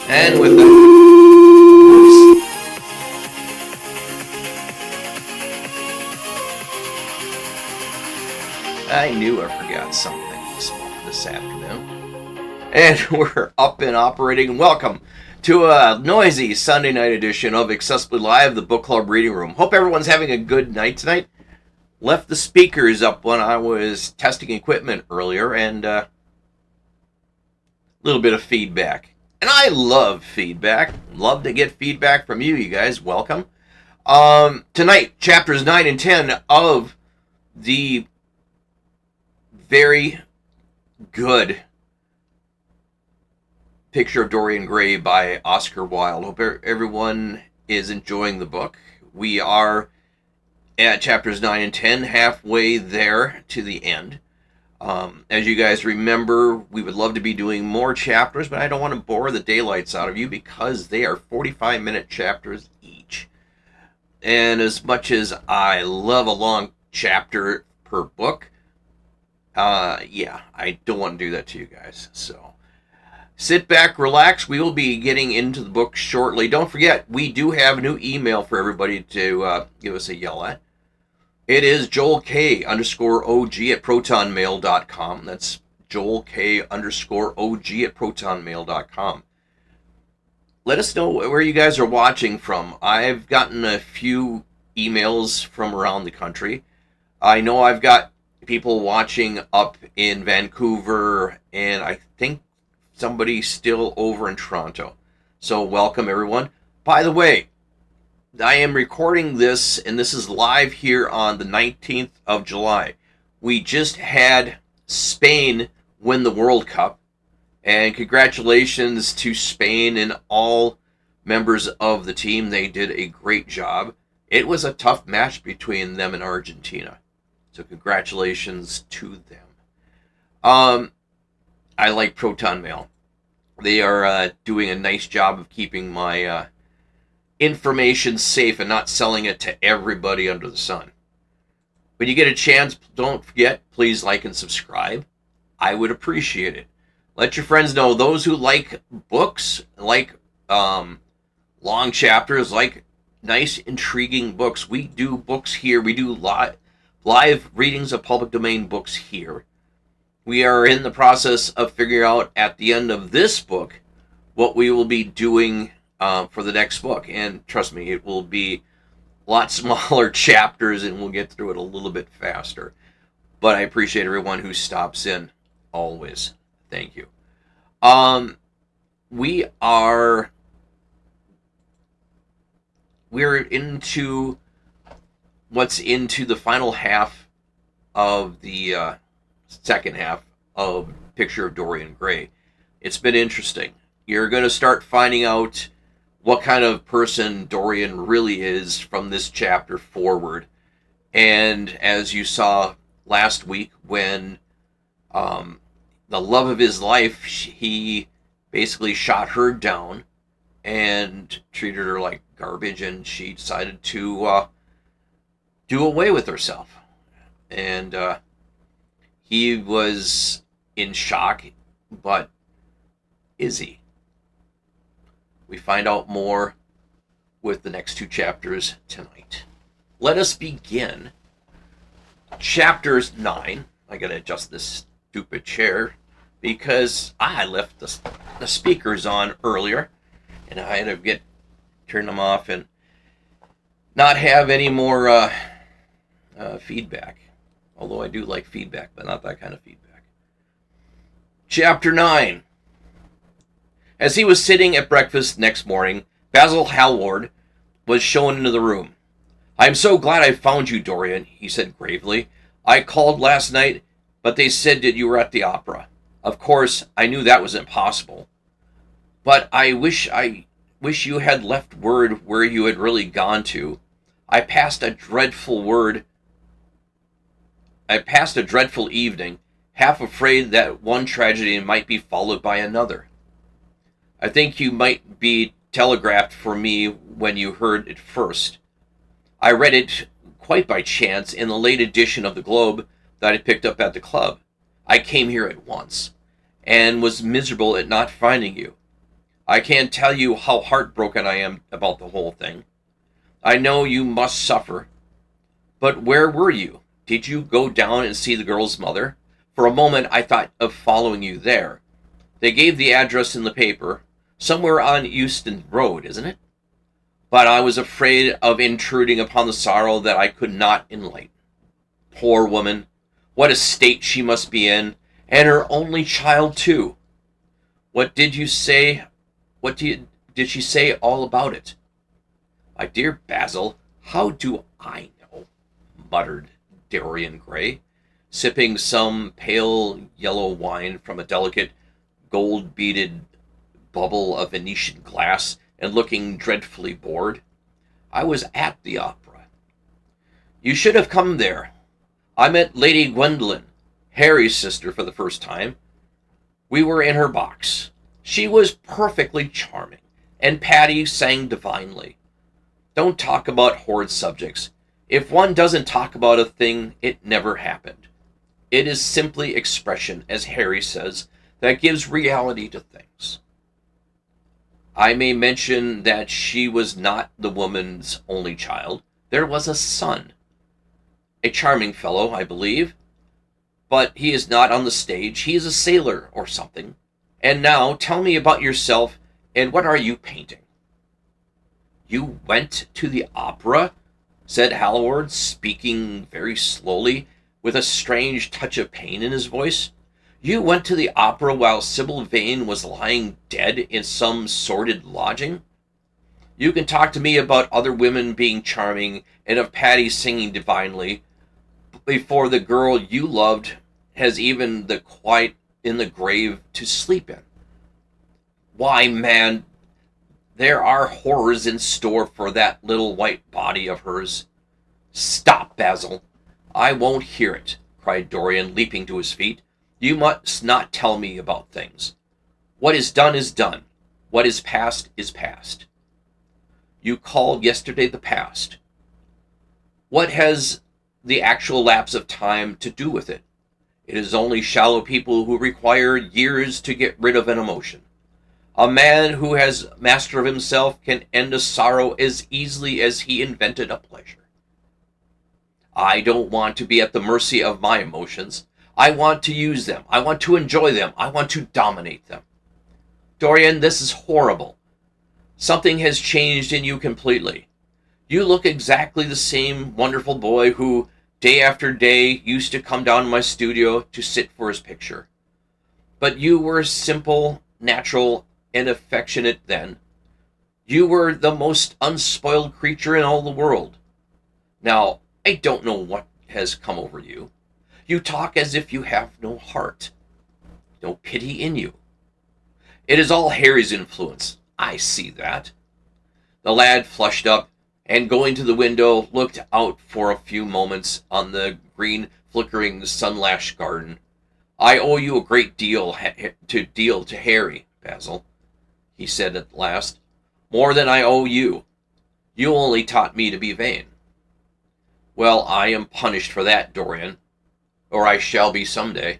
And with that, I knew I forgot something this afternoon. And we're up and operating. Welcome to a noisy Sunday night edition of Accessibly Live, the book club reading room. Hope everyone's having a good night tonight. Left the speakers up when I was testing equipment earlier, and a little bit of feedback. And I love feedback. Love to get feedback from you guys. Welcome. Tonight, chapters 9 and 10 of the very good Picture of Dorian Gray by Oscar Wilde. Hope everyone is enjoying the book. We are at chapters 9 and 10, halfway there to the end. As you guys remember, we would love to be doing more chapters, but I don't want to bore the daylights out of you because they are 45-minute chapters each. And as much as I love a long chapter per book, I don't want to do that to you guys. So sit back, relax. We will be getting into the book shortly. Don't forget, we do have a new email for everybody to give us a yell at. It is joelk_OG at protonmail.com. That's joelk_OG at protonmail.com. Let us know where you guys are watching from. I've gotten a few emails from around the country. I know I've got people watching up in Vancouver, and I think somebody still over in Toronto. So welcome, everyone. By the way, I am recording this, and this is live here on the 19th of July. We just had Spain win the World Cup, and congratulations to Spain and all members of the team. They did a great job. It was a tough match between them and Argentina, so congratulations to them. I like Proton Mail. They are doing a nice job of keeping my information safe and not selling it to everybody under the sun. When you get a chance, don't forget, please like and subscribe. I would appreciate it. Let your friends know, those who like books, like long chapters, like nice, intriguing books. We do books here. We do live readings of public domain books here. We are in the process of figuring out at the end of this book what we will be doing for the next book. And trust me, it will be a lot smaller chapters and we'll get through it a little bit faster. But I appreciate everyone who stops in always. Thank you. We're into the final half of the second half of Picture of Dorian Gray. It's been interesting. You're going to start finding out what kind of person Dorian really is from this chapter forward. And as you saw last week, when the love of his life, he basically shot her down and treated her like garbage, and she decided to do away with herself. And he was in shock, but is he? We find out more with the next two chapters tonight. Let us begin chapters 9. I gotta adjust this stupid chair because I left the speakers on earlier, and I had to turn them off and not have any more feedback. Although I do like feedback, but not that kind of feedback. Chapter 9. As he was sitting at breakfast next morning, Basil Hallward was shown into the room. "I am so glad I found you, Dorian," he said gravely. "I called last night, but they said that you were at the opera. Of course, I knew that was impossible. But I wish you had left word where you had really gone to. I passed a dreadful evening, half afraid that one tragedy might be followed by another. I think you might be telegraphed for me when you heard it first. I read it quite by chance in the late edition of the Globe that I picked up at the club. I came here at once, and was miserable at not finding you. I can't tell you how heartbroken I am about the whole thing. I know you must suffer. But where were you? Did you go down and see the girl's mother? For a moment I thought of following you there. They gave the address in the paper. Somewhere on Euston Road, isn't it? But I was afraid of intruding upon the sorrow that I could not enlighten. Poor woman, what a state she must be in, and her only child too. What did you say? Did she say all about it?" "My dear Basil, how do I know?" muttered Dorian Gray, sipping some pale yellow wine from a delicate gold-beaded bubble of Venetian glass and looking dreadfully bored. "I was at the opera." "You should have come there. I met Lady Gwendolen, Harry's sister, for the first time. We were in her box. She was perfectly charming, and Patty sang divinely. Don't talk about horrid subjects. If one doesn't talk about a thing, it never happened. It is simply expression, as Harry says, that gives reality to things. I may mention that she was not the woman's only child. There was a son. A charming fellow, I believe. But he is not on the stage. He is a sailor or something. And now, tell me about yourself, and what are you painting?" "You went to the opera?" said Hallward, speaking very slowly, with a strange touch of pain in his voice. "You went to the opera while Sybil Vane was lying dead in some sordid lodging? You can talk to me about other women being charming, and of Patty singing divinely, before the girl you loved has even the quiet in the grave to sleep in. Why, man, there are horrors in store for that little white body of hers." "Stop, Basil. I won't hear it," cried Dorian, leaping to his feet. "You must not tell me about things. What is done is done. What is past is past." "You called yesterday the past. What has the actual lapse of time to do with it? It is only shallow people who require years to get rid of an emotion. A man who has master of himself can end a sorrow as easily as he invented a pleasure. I don't want to be at the mercy of my emotions. I want to use them. I want to enjoy them. I want to dominate them. Dorian, this is horrible. Something has changed in you completely. You look exactly the same wonderful boy who, day after day, used to come down to my studio to sit for his picture. But you were simple, natural, and affectionate then. You were the most unspoiled creature in all the world. Now, I don't know what has come over you. You talk as if you have no heart, no pity in you. It is all Harry's influence. I see that." The lad flushed up, and going to the window, looked out for a few moments on the green, flickering, sun-lashed garden. "I owe you a great deal to Harry, Basil," he said at last. "More than I owe you. You only taught me to be vain." "Well, I am punished for that, Dorian, or I shall be some day."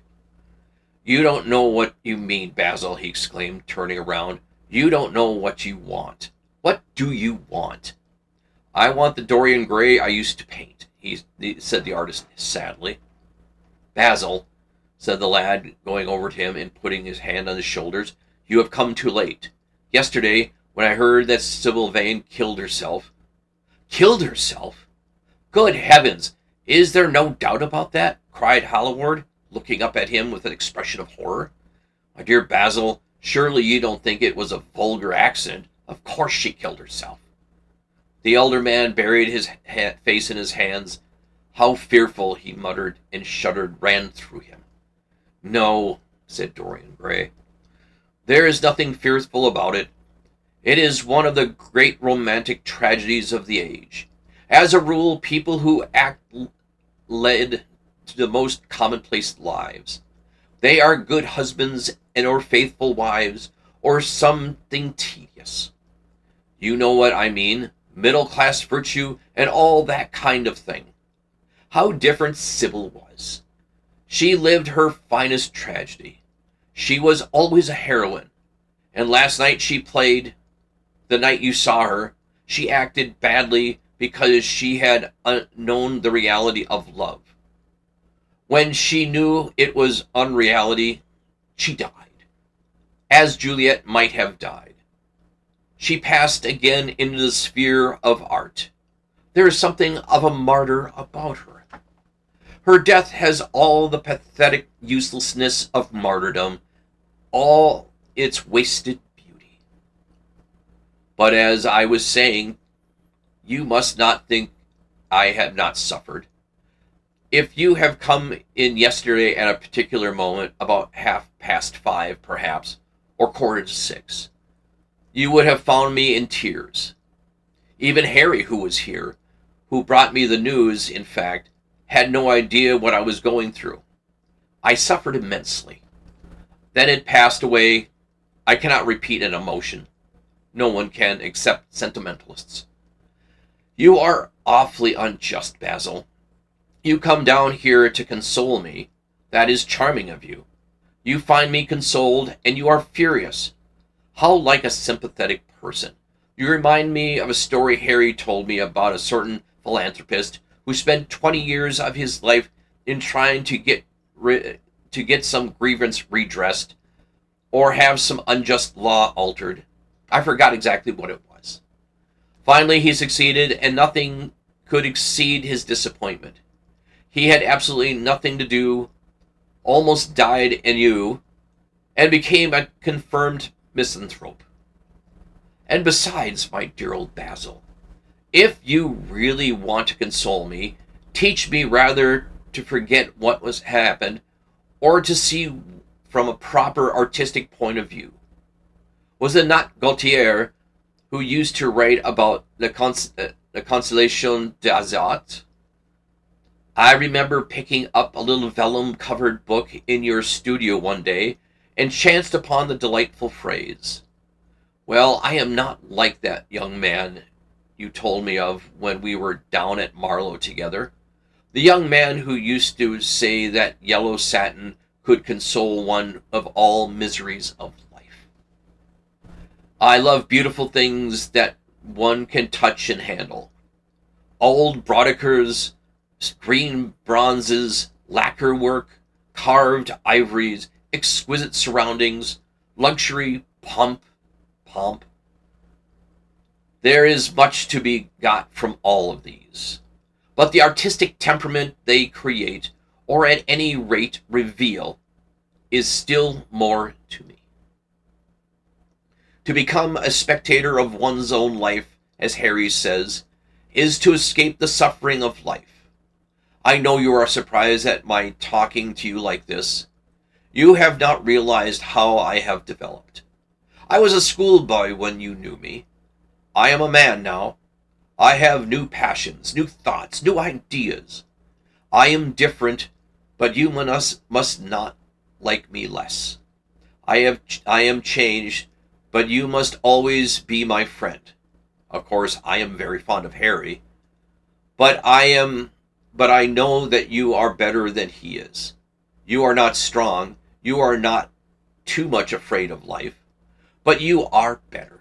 "You don't know what you mean, Basil," he exclaimed, turning around. "You don't know what you want. What do you want?" "I want the Dorian Gray I used to paint," said the artist sadly. "Basil," said the lad, going over to him and putting his hand on his shoulders, "you have come too late. Yesterday, when I heard that Sybil Vane killed herself—" "Killed herself? Good heavens! Is there no doubt about that?" cried Hallward, looking up at him with an expression of horror. My dear Basil, surely you don't think it was a vulgar accident. Of course she killed herself. The elder man buried his face in his hands. How fearful, he muttered, and shuddered ran through him. No, said Dorian Gray. There is nothing fearful about it. It is one of the great romantic tragedies of the age. As a rule, people who act led to the most commonplace lives. They are good husbands and or faithful wives, or something tedious. You know what I mean, middle-class virtue and all that kind of thing. How different Sybil was. She lived her finest tragedy. She was always a heroine, and last night she played, the night you saw her, she acted badly because she had known the reality of love. When she knew it was unreality, she died, as Juliet might have died. She passed again into the sphere of art. There is something of a martyr about her. Her death has all the pathetic uselessness of martyrdom, all its wasted beauty. But as I was saying, you must not think I have not suffered. If you have come in yesterday at a particular moment, about 5:30 perhaps, or 5:45, you would have found me in tears. Even Harry, who was here, who brought me the news, in fact, had no idea what I was going through. I suffered immensely. Then it passed away. I cannot repeat an emotion. No one can, except sentimentalists. You are awfully unjust, Basil. You come down here to console me. That is charming of you. You find me consoled, and you are furious. How like a sympathetic person. You remind me of a story Harry told me about a certain philanthropist who spent 20 years of his life in trying to get some grievance redressed or have some unjust law altered. I forgot exactly what it was. Finally, he succeeded, and nothing could exceed his disappointment. He had absolutely nothing to do, almost died anew, and became a confirmed misanthrope. And besides, my dear old Basil, if you really want to console me, teach me rather to forget what was happened, or to see from a proper artistic point of view. Was it not Gautier who used to write about the Consolation des Arts? I remember picking up a little vellum-covered book in your studio one day, and chanced upon the delightful phrase. Well, I am not like that young man you told me of when we were down at Marlow together. The young man who used to say that yellow satin could console one of all miseries of life. I love beautiful things that one can touch and handle. Old Brodicker's, green bronzes, lacquer work, carved ivories, exquisite surroundings, luxury, pomp. There is much to be got from all of these. But the artistic temperament they create, or at any rate reveal, is still more to me. To become a spectator of one's own life, as Harry says, is to escape the suffering of life. I know you are surprised at my talking to you like this. You have not realized how I have developed. I was a schoolboy when you knew me. I am a man now. I have new passions, new thoughts, new ideas. I am different, but you must not like me less. I am changed, but you must always be my friend. Of course, I am very fond of Harry, but I know that you are better than he is. You are not strong, you are not too much afraid of life, but you are better.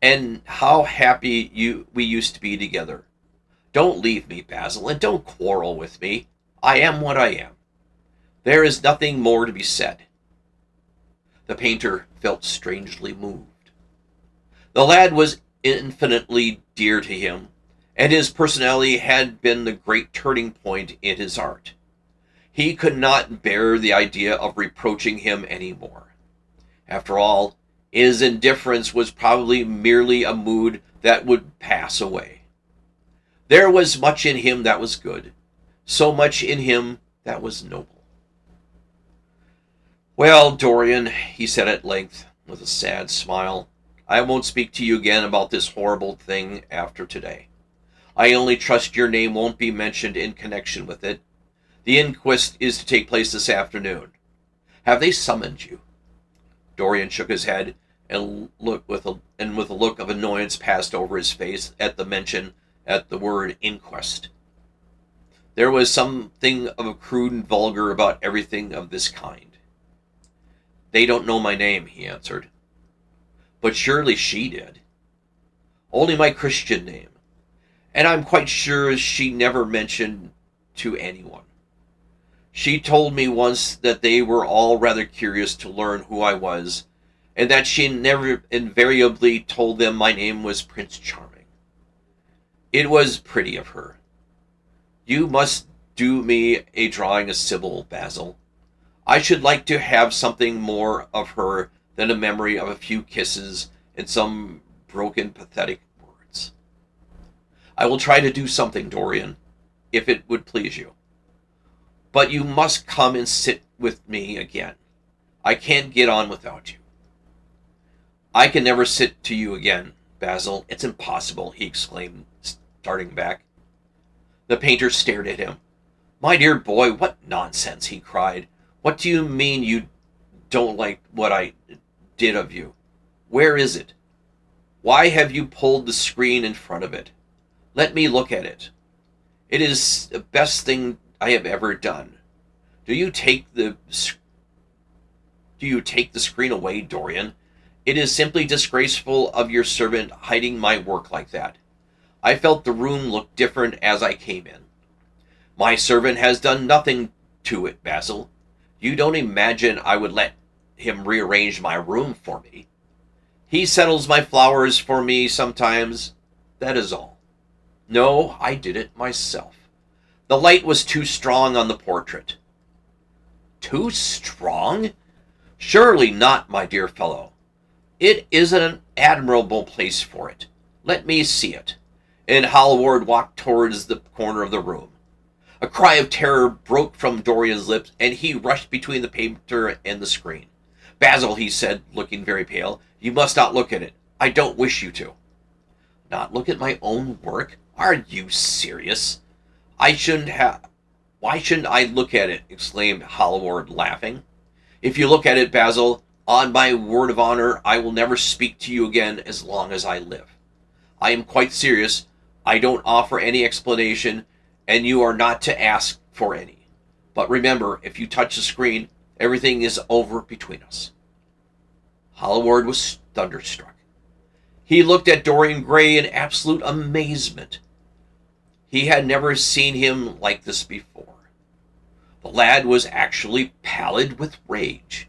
And how happy we used to be together. Don't leave me, Basil, and don't quarrel with me. I am what I am. There is nothing more to be said. The painter felt strangely moved. The lad was infinitely dear to him, and his personality had been the great turning point in his art. He could not bear the idea of reproaching him any more. After all, his indifference was probably merely a mood that would pass away. There was much in him that was good, so much in him that was noble. "Well, Dorian," he said at length, with a sad smile, "I won't speak to you again about this horrible thing after today. I only trust your name won't be mentioned in connection with it. The inquest is to take place this afternoon. Have they summoned you?" Dorian shook his head, and with a look of annoyance passed over his face at the mention at the word inquest. There was something of a crude and vulgar about everything of this kind. "They don't know my name," he answered. "But surely she did." "Only my Christian name. And I'm quite sure she never mentioned to anyone. She told me once that they were all rather curious to learn who I was, and that she never invariably told them my name was Prince Charming. It was pretty of her. You must do me a drawing of Sybil, Basil. I should like to have something more of her than a memory of a few kisses and some broken, pathetic words." "I will try to do something, Dorian, if it would please you. But you must come and sit with me again. I can't get on without you." "I can never sit to you again, Basil. It's impossible," he exclaimed, starting back. The painter stared at him. "My dear boy, what nonsense," he cried. "What do you mean you don't like what I did of you? Where is it? Why have you pulled the screen in front of it? Let me look at it. It is the best thing I have ever done. Do you take the screen away, Dorian? It is simply disgraceful of your servant hiding my work like that. I felt the room looked different as I came in." "My servant has done nothing to it, Basil. You don't imagine I would let him rearrange my room for me. He settles my flowers for me sometimes. That is all. No, I did it myself. The light was too strong on the portrait." "Too strong? Surely not, my dear fellow. It is an admirable place for it. Let me see it." And Hallward walked towards the corner of the room. A cry of terror broke from Dorian's lips, and he rushed between the painter and the screen. "Basil," he said, looking very pale, "you must not look at it. I don't wish you to." "Not look at my own work? Are you serious?" Why shouldn't I look at it?" exclaimed Hallward, laughing. "If you look at it, Basil, on my word of honor, I will never speak to you again as long as I live. I am quite serious. I don't offer any explanation, and you are not to ask for any. But remember, if you touch the screen, everything is over between us." Hallward was thunderstruck. He looked at Dorian Gray in absolute amazement. He had never seen him like this before. The lad was actually pallid with rage.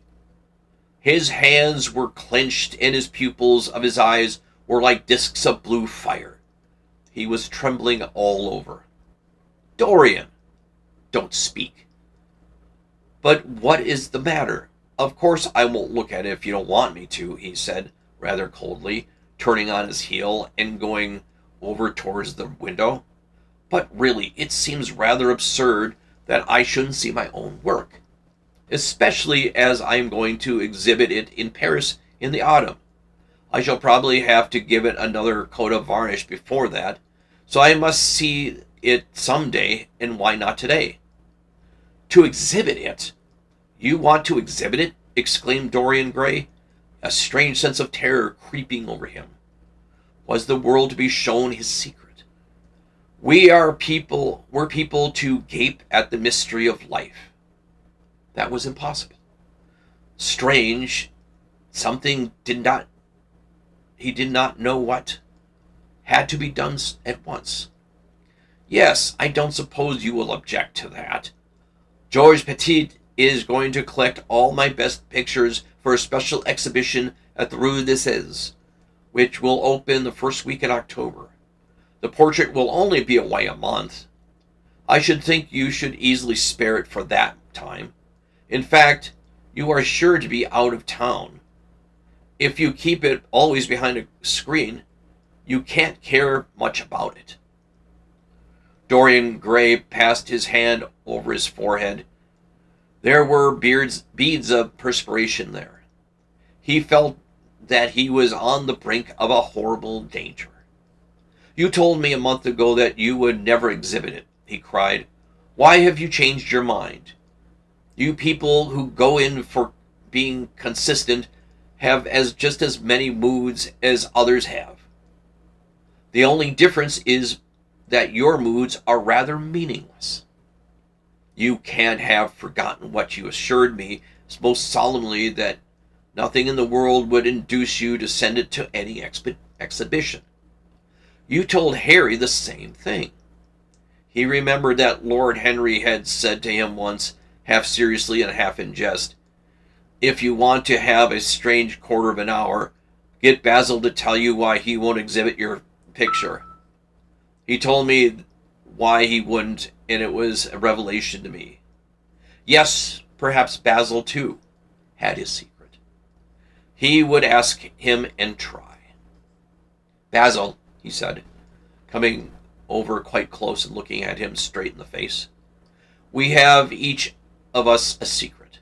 His hands were clenched, and his pupils of his eyes were like discs of blue fire. He was trembling all over. "Dorian, don't speak." "But what is the matter? Of course I won't look at it if you don't want me to," he said, rather coldly, turning on his heel and going over towards the window. "But really, it seems rather absurd that I shouldn't see my own work, especially as I am going to exhibit it in Paris in the autumn. I shall probably have to give it another coat of varnish before that, so I must see it some day, and why not today?" "To exhibit it? You want to exhibit it?" exclaimed Dorian Gray, a strange sense of terror creeping over him. Was the world to be shown his secret? We're people to gape at the mystery of life. That was impossible. Strange, something he did not know what, had to be done at once. Yes, I don't suppose you will object to that. Georges Petit is going to collect all my best pictures for a special exhibition at the Rue des Seize, which will open the first week in October. The portrait will only be away a month. I should think you should easily spare it for that time. In fact, you are sure to be out of town. If you keep it always behind a screen, you can't care much about it. Dorian Gray passed his hand over his forehead. There were beads of perspiration there. He felt that he was on the brink of a horrible danger. You told me a month ago that you would never exhibit it, he cried. Why have you changed your mind? You people who go in for being consistent have just as many moods as others have. The only difference is that your moods are rather meaningless. You can't have forgotten what you assured me most solemnly, that nothing in the world would induce you to send it to any exhibition. You told Harry the same thing. He remembered that Lord Henry had said to him once, half seriously and half in jest, if you want to have a strange quarter of an hour, get Basil to tell you why he won't exhibit your picture. He told me why he wouldn't, and it was a revelation to me. Yes, perhaps Basil, too, had his secret. He would ask him and try. Basil, he said, coming over quite close and looking at him straight in the face, we have each of us a secret.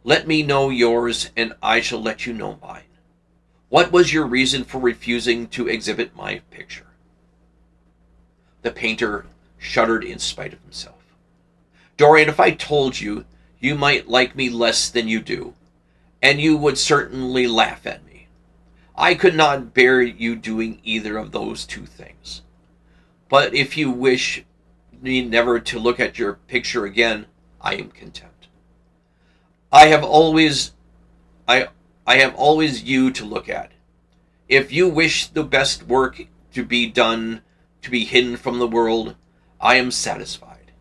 Let me know yours, and I shall let you know mine. What was your reason for refusing to exhibit my picture? The painter shuddered in spite of himself. Dorian, if I told you, you might like me less than you do, and you would certainly laugh at me. I could not bear you doing either of those two things. But if you wish me never to look at your picture again, I am content. I have always you to look at. If you wish the best work to be done, to be hidden from the world, I am satisfied.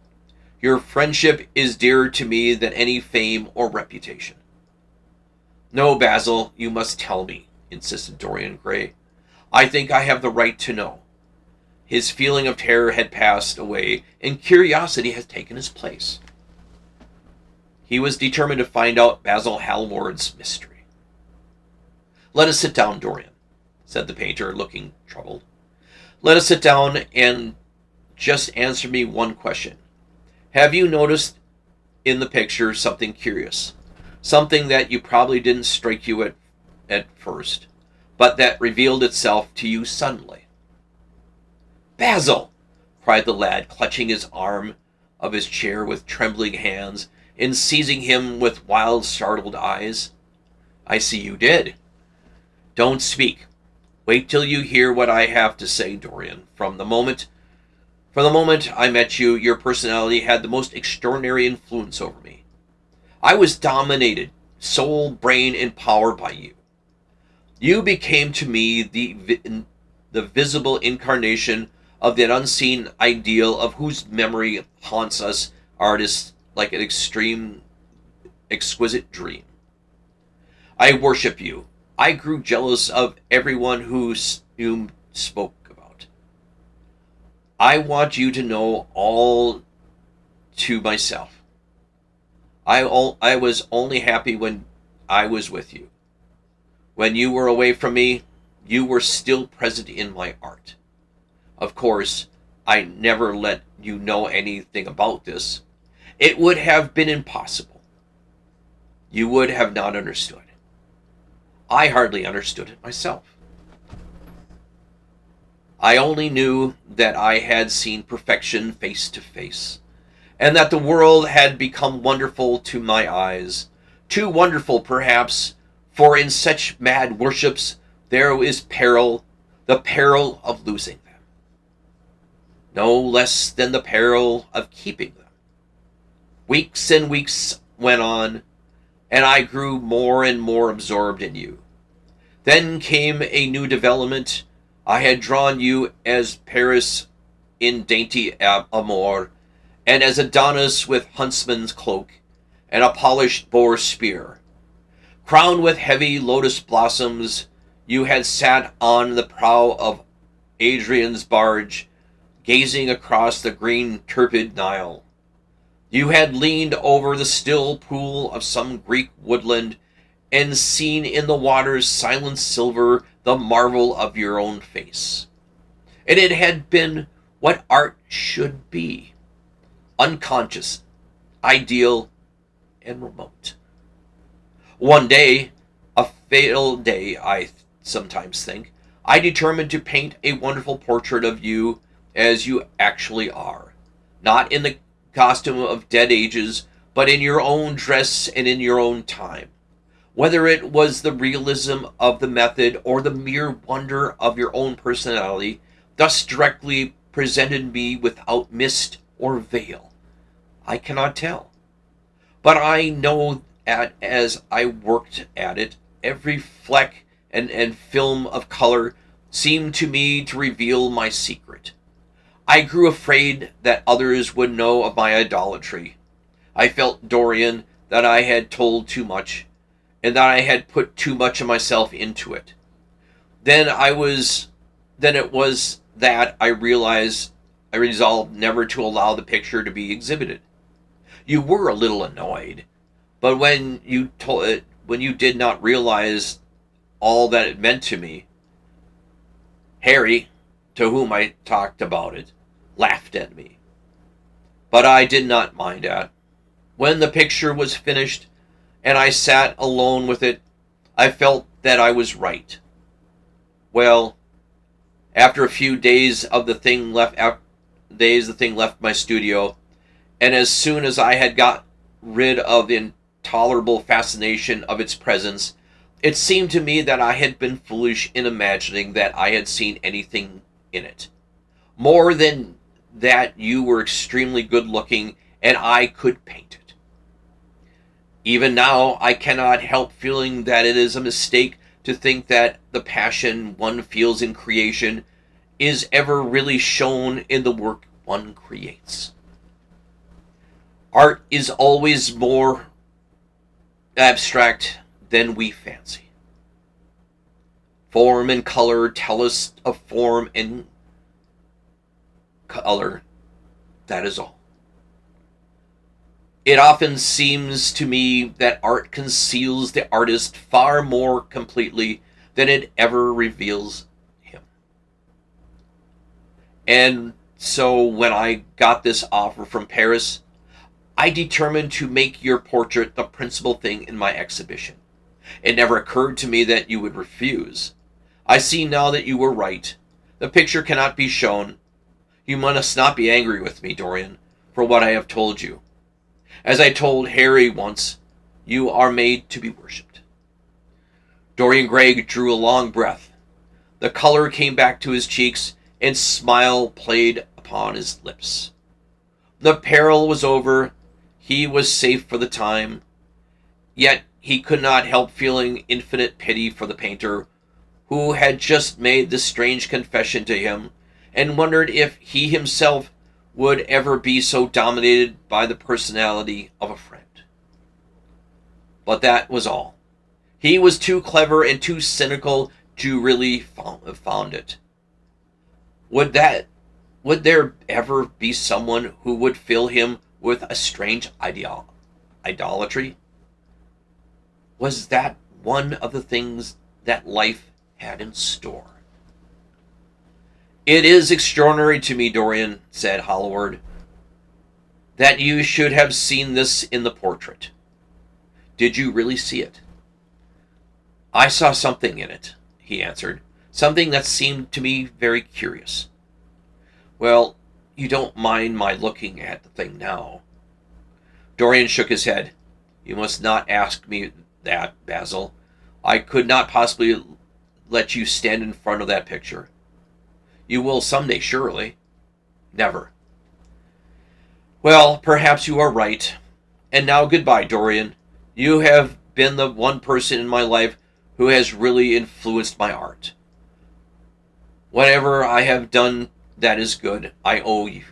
Your friendship is dearer to me than any fame or reputation. No, Basil, you must tell me, insisted Dorian Gray. I think I have the right to know. His feeling of terror had passed away, and curiosity had taken its place. He was determined to find out Basil Hallward's mystery. Let us sit down, Dorian, said the painter, looking troubled. Let us sit down and just answer me one question. Have you noticed in the picture something curious? Something that you probably didn't strike you at first, but that revealed itself to you suddenly. Basil! Cried the lad, clutching his arm of his chair with trembling hands and seizing him with wild, startled eyes. I see you did. Don't speak. Wait till you hear what I have to say, Dorian. From the moment I met you, your personality had the most extraordinary influence over me. I was dominated, soul, brain, and power by you. You became to me the visible incarnation of that unseen ideal of whose memory haunts us artists like an exquisite dream. I worship you. I grew jealous of everyone whom you spoke about. I want you to know all to myself. I was only happy when I was with you. When you were away from me, you were still present in my art. Of course, I never let you know anything about this. It would have been impossible. You would have not understood. I hardly understood it myself. I only knew that I had seen perfection face to face, and that the world had become wonderful to my eyes, too wonderful perhaps, for in such mad worships there is peril, the peril of losing them, no less than the peril of keeping them. Weeks and weeks went on, and I grew more and more absorbed in you. Then came a new development. I had drawn you as Paris in dainty amour, and as Adonis with huntsman's cloak, and a polished boar spear. Crowned with heavy lotus blossoms, you had sat on the prow of Adrian's barge, gazing across the green turbid Nile. You had leaned over the still pool of some Greek woodland, and seen in the water's silent silver the marvel of your own face. And it had been what art should be, unconscious, ideal, and remote. One day, a fatal day, I sometimes think, I determined to paint a wonderful portrait of you as you actually are, not in the costume of dead ages, but in your own dress and in your own time. Whether it was the realism of the method or the mere wonder of your own personality, thus directly presented me without mist or veil, I cannot tell. But I know that as I worked at it, every fleck and film of color seemed to me to reveal my secret. I grew afraid that others would know of my idolatry. I felt, Dorian, that I had told too much, and that I had put too much of myself into it. Then it was that I resolved never to allow the picture to be exhibited. You were a little annoyed, but when you did not realize all that it meant to me, Harry, to whom I talked about it, laughed at me. But I did not mind that. When the picture was finished, and I sat alone with it, I felt that I was right. Well, after a few days the thing left my studio, and as soon as I had got rid of the intolerable fascination of its presence, it seemed to me that I had been foolish in imagining that I had seen anything in it. More than that, you were extremely good-looking, and I could paint it. Even now, I cannot help feeling that it is a mistake to think that the passion one feels in creation is ever really shown in the work one creates. Art is always more abstract than we fancy. Form and color tell us of form and color. That is all. It often seems to me that art conceals the artist far more completely than it ever reveals him. And so when I got this offer from Paris, I determined to make your portrait the principal thing in my exhibition. It never occurred to me that you would refuse. I see now that you were right. The picture cannot be shown. You must not be angry with me, Dorian, for what I have told you. As I told Harry once, you are made to be worshipped. Dorian Gray drew a long breath. The color came back to his cheeks, and smile played upon his lips. The peril was over. He was safe for the time. Yet he could not help feeling infinite pity for the painter, who had just made this strange confession to him, and wondered if he himself would ever be so dominated by the personality of a friend. But that was all. He was too clever and too cynical to really found it. Would there ever be someone who would fill him with a strange idolatry? Was that one of the things that life had in store? It is extraordinary to me, Dorian, said Hallward, that you should have seen this in the portrait. Did you really see it? I saw something in it, he answered, something that seemed to me very curious. Well, you don't mind my looking at the thing now? Dorian shook his head. You must not ask me that, Basil. I could not possibly let you stand in front of that picture. You will someday, surely. Never. Well, perhaps you are right. And now goodbye, Dorian. You have been the one person in my life who has really influenced my art. Whatever I have done that is good, I owe you.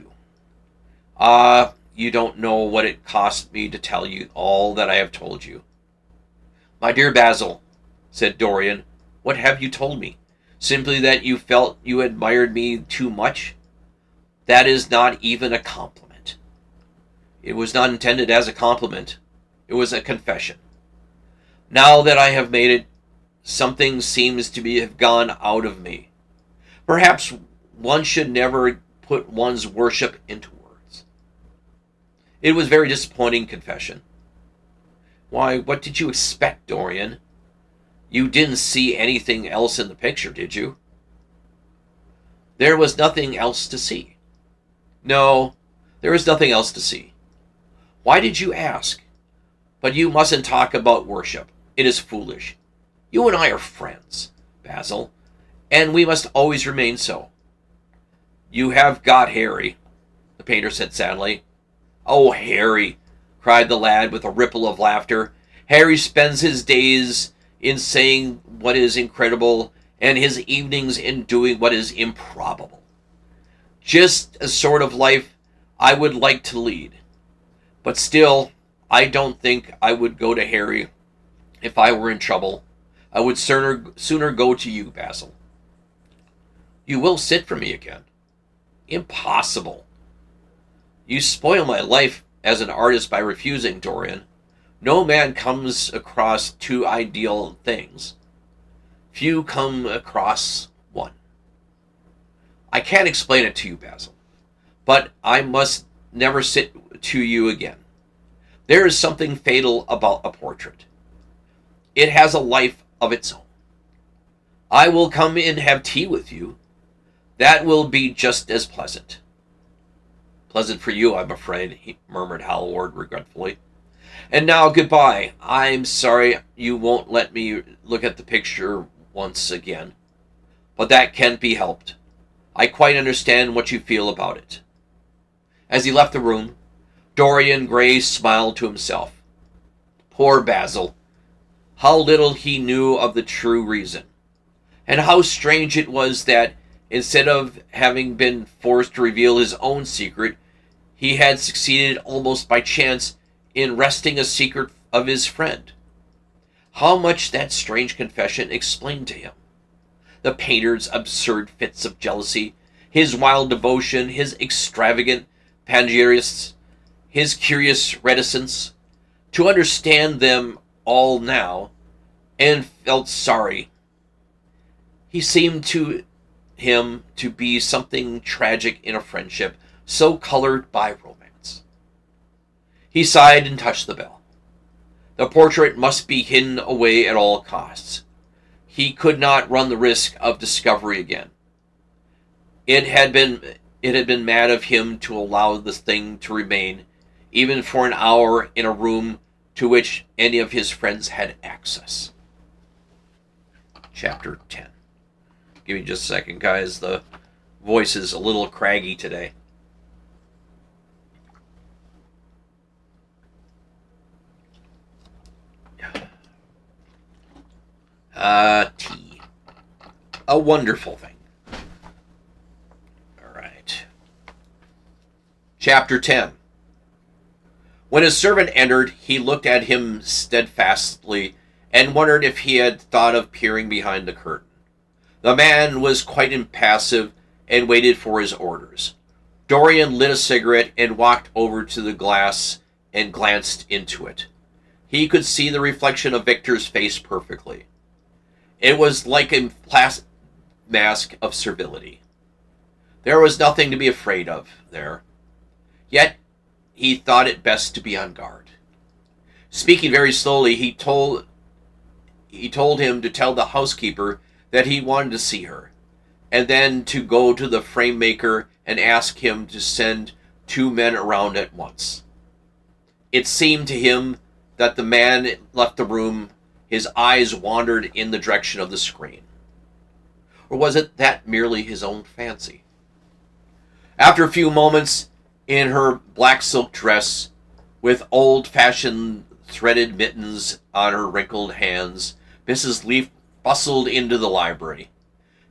You don't know what it cost me to tell you all that I have told you. My dear Basil, said Dorian, what have you told me? Simply that you felt you admired me too much? That is not even a compliment. It was not intended as a compliment. It was a confession. Now that I have made it, something seems to have gone out of me. Perhaps one should never put one's worship into words. It was a very disappointing confession. Why, what did you expect, Dorian? You didn't see anything else in the picture, did you? There was nothing else to see. No, there is nothing else to see. Why did you ask? But you mustn't talk about worship. It is foolish. You and I are friends, Basil, and we must always remain so. You have got Harry, the painter said sadly. Oh, Harry, cried the lad with a ripple of laughter. Harry spends his days in saying what is incredible and his evenings in doing what is improbable. Just a sort of life I would like to lead. But still, I don't think I would go to Harry if I were in trouble. I would sooner go to you, Basil. You will sit for me again. Impossible. You spoil my life as an artist by refusing, Dorian. No man comes across two ideal things. Few come across one. I can't explain it to you, Basil, but I must never sit to you again. There is something fatal about a portrait. It has a life of its own. I will come and have tea with you. That will be just as pleasant. Pleasant for you, I'm afraid, murmured Hallward regretfully. And now, goodbye. I'm sorry you won't let me look at the picture once again. But that can't be helped. I quite understand what you feel about it. As he left the room, Dorian Gray smiled to himself. Poor Basil. How little he knew of the true reason. And how strange it was that, instead of having been forced to reveal his own secret, he had succeeded almost by chance in wresting a secret of his friend. How much that strange confession explained to him. The painter's absurd fits of jealousy, his wild devotion, his extravagant panegyrists, his curious reticence. To understand them all now, and felt sorry. He seemed to him to be something tragic in a friendship so colored by romance. He sighed and touched the bell. The portrait must be hidden away at all costs. He could not run the risk of discovery again. It had been mad of him to allow the thing to remain, even for an hour, in a room to which any of his friends had access. Chapter 10. Give me just a second, guys. The voice is a little craggy today. Tea. A wonderful thing. All right. Chapter 10. When his servant entered, he looked at him steadfastly and wondered if he had thought of peering behind the curtain. The man was quite impassive and waited for his orders. Dorian lit a cigarette and walked over to the glass and glanced into it. He could see the reflection of Victor's face perfectly. It was like a mask of servility. There was nothing to be afraid of there. Yet he thought it best to be on guard. Speaking very slowly, he told him to tell the housekeeper that he wanted to see her, and then to go to the frame maker and ask him to send 2 men around at once. It seemed to him that the man left the room. His eyes wandered in the direction of the screen. Or was it that merely his own fancy? After a few moments, in her black silk dress, with old-fashioned threaded mittens on her wrinkled hands, Mrs. Leaf bustled into the library.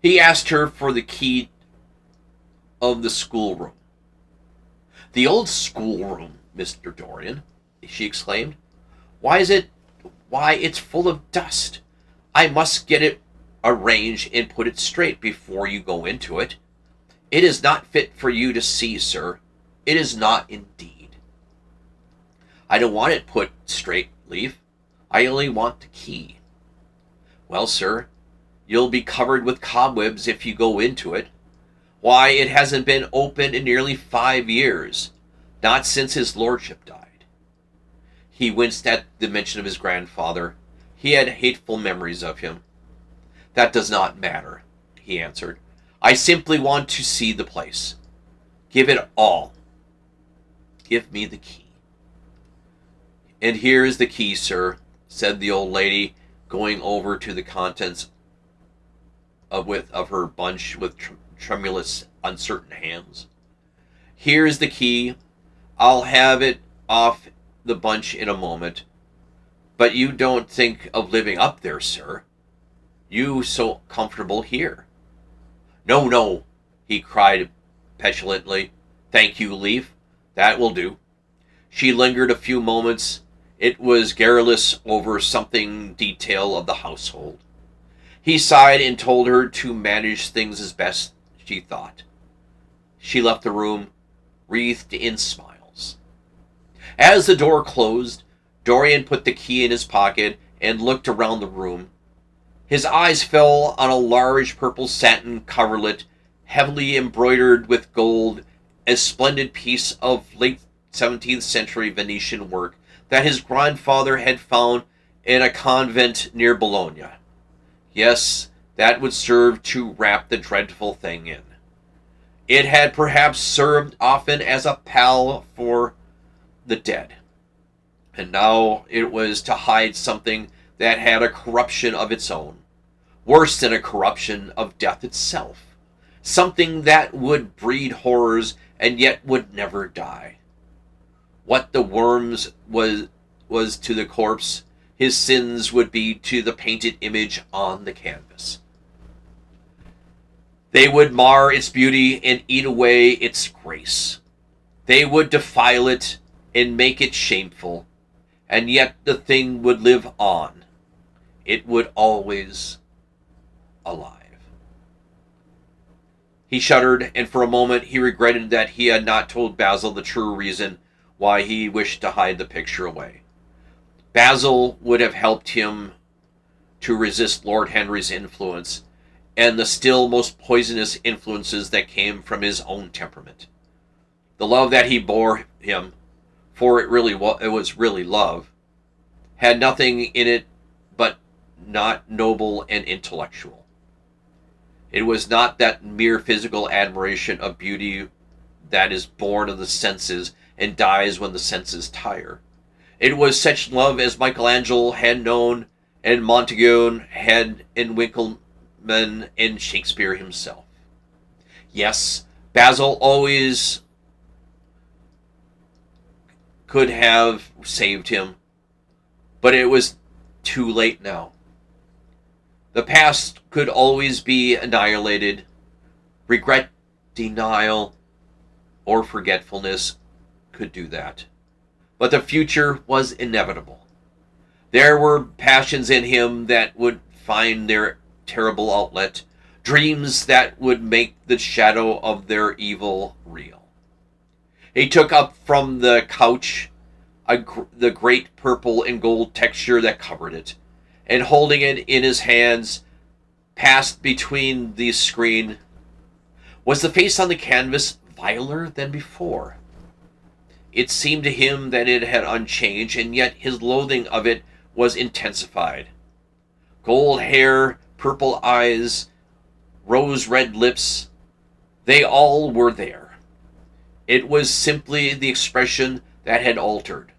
He asked her for the key of the schoolroom. "The old schoolroom, Mr. Dorian," she exclaimed. Why, it's full of dust. I must get it arranged and put it straight before you go into it. It is not fit for you to see, sir. It is not indeed." "I don't want it put straight, Leaf. I only want the key. Well, sir, you'll be covered with cobwebs if you go into it. Why, it hasn't been opened in nearly 5 years, not since his lordship died. He winced at the mention of his grandfather. He had hateful memories of him. That does not matter, he answered. I simply want to see the place. Give it all. Give me the key. And here is the key, sir, said the old lady, going over to the contents of her bunch with tremulous, uncertain hands. Here is the key. I'll have it off the bunch in a moment. But you don't think of living up there, sir. You so comfortable here. No, no, he cried petulantly. Thank you, Leaf. That will do. She lingered a few moments. It was garrulous over something detail of the household. He sighed and told her to manage things as best she thought. She left the room, wreathed in smiles. As the door closed, Dorian put the key in his pocket and looked around the room. His eyes fell on a large purple satin coverlet, heavily embroidered with gold, a splendid piece of late 17th century Venetian work that his grandfather had found in a convent near Bologna. Yes, that would serve to wrap the dreadful thing in. It had perhaps served often as a pall for the dead. And now it was to hide something that had a corruption of its own, worse than a corruption of death itself, something that would breed horrors and yet would never die. What the worms was to the corpse, his sins would be to the painted image on the canvas. They would mar its beauty and eat away its grace. They would defile it and make it shameful, and yet the thing would live on. It would always alive. He shuddered, and for a moment he regretted that he had not told Basil the true reason why he wished to hide the picture away. Basil would have helped him to resist Lord Henry's influence and the still most poisonous influences that came from his own temperament. The love that he bore him, for it was really love, had nothing in it but not noble and intellectual. It was not that mere physical admiration of beauty that is born of the senses and dies when the senses tire. It was such love as Michelangelo had known, and Montaigne had, and Winckelmann, and Shakespeare himself. Yes, Basil always could have saved him, but it was too late now. The past could always be annihilated. Regret, denial, or forgetfulness could do that. But the future was inevitable. There were passions in him that would find their terrible outlet, dreams that would make the shadow of their evil real. He took up from the couch the great purple and gold texture that covered it, and holding it in his hands, passed between the screen. Was the face on the canvas viler than before? It seemed to him that it had unchanged, and yet his loathing of it was intensified. Gold hair, purple eyes, rose-red lips, they all were there. It was simply the expression that had altered.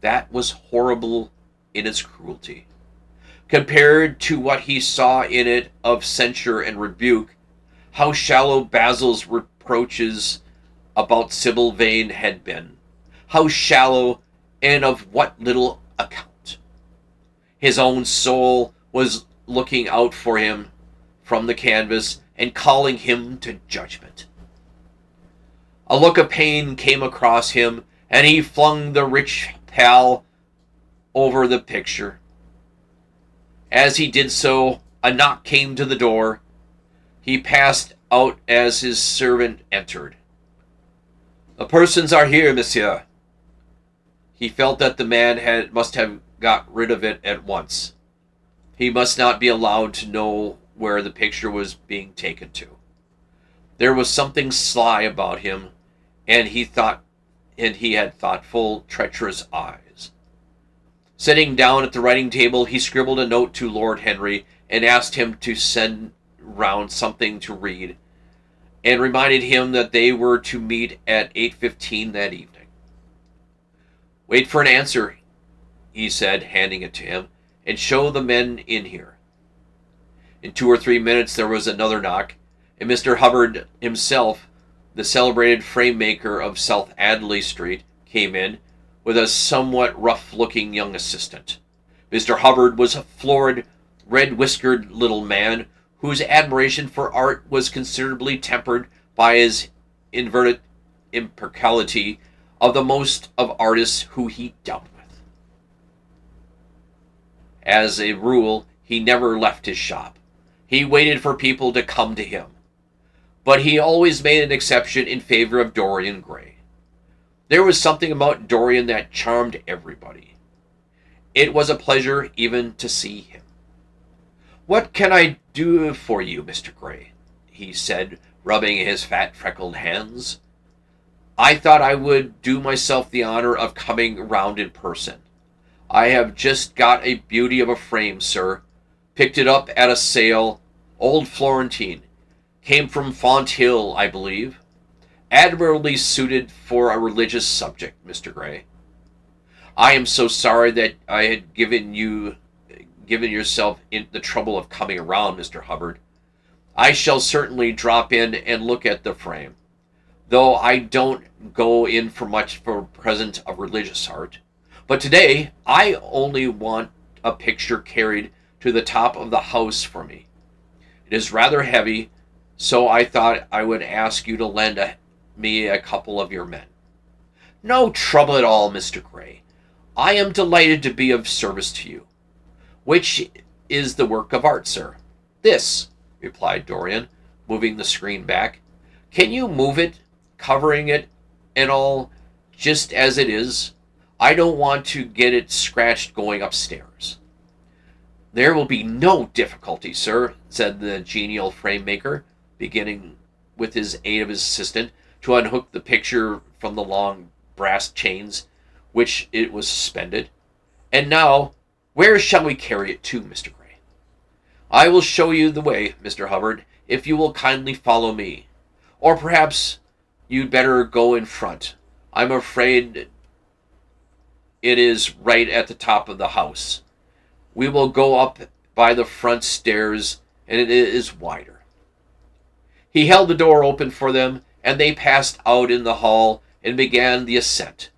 That was horrible in its cruelty. Compared to what he saw in it of censure and rebuke, how shallow Basil's reproaches about Sybil Vane had been. How shallow, and of what little account. His own soul was looking out for him from the canvas and calling him to judgment. A look of pain came across him, and he flung the rich pall over the picture. As he did so, a knock came to the door. He passed out as his servant entered. "The persons are here, monsieur." He felt that the man must have got rid of it at once. He must not be allowed to know where the picture was being taken to. There was something sly about him, and he had thoughtful, treacherous eyes. Sitting down at the writing table, he scribbled a note to Lord Henry and asked him to send round something to read, and reminded him that they were to meet at 8:15 that evening. "Wait for an answer," he said, handing it to him, "and show the men in here." In 2 or 3 minutes there was another knock, and Mr. Hubbard himself, the celebrated frame maker of South Audley Street, came in, with a somewhat rough-looking young assistant. Mr. Hubbard was a florid, red-whiskered little man whose admiration for art was considerably tempered by his inverted impartiality of the most of artists who he dealt with. As a rule, he never left his shop. He waited for people to come to him. But he always made an exception in favor of Dorian Gray. There was something about Dorian that charmed everybody. It was a pleasure even to see him. "What can I do for you, Mr. Gray?" he said, rubbing his fat, freckled hands. "I thought I would do myself the honor of coming round in person. I have just got a beauty of a frame, sir. Picked it up at a sale. Old Florentine. Came from Fonthill, I believe. Admirably suited for a religious subject, Mr. Gray. I am so sorry that I had given yourself the trouble of coming around, Mr. Hubbard. I shall certainly drop in and look at the frame, though I don't go in for much for present of religious art. But today I only want a picture carried to the top of the house for me. It is rather heavy, so I thought I would ask you to lend me a couple of your men." "No trouble at all, Mr. Gray. I am delighted to be of service to you. Which is the work of art, sir?" "This," replied Dorian, moving the screen back. "Can you move it, covering it and all, just as it is? I don't want to get it scratched going upstairs." "There will be no difficulty, sir," said the genial frame maker, beginning with his aid of his assistant to unhook the picture from the long brass chains which it was suspended. "And now, where shall we carry it to, Mr. Gray?" "I will show you the way, Mr. Hubbard, if you will kindly follow me. Or perhaps you'd better go in front. I'm afraid it is right at the top of the house. We will go up by the front stairs, and it is wider." He held the door open for them, and they passed out in the hall and began the ascent.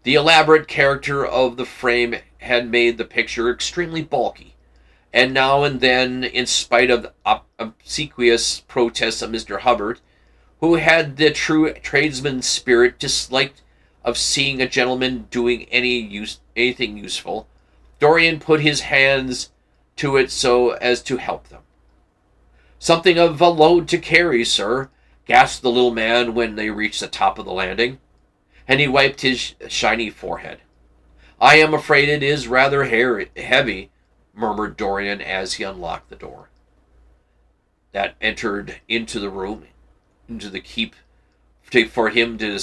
The elaborate character of the frame had made the picture extremely bulky, and now and then, in spite of the obsequious protests of Mr. Hubbard, who had the true tradesman's spirit, disliked of seeing a gentleman doing anything useful, Dorian put his hands to it so as to help them. "Something of a load to carry, sir," gasped the little man when they reached the top of the landing, and he wiped his shiny forehead. "I am afraid it is rather heavy," murmured Dorian as he unlocked the door that entered into the room, into the keep, for him to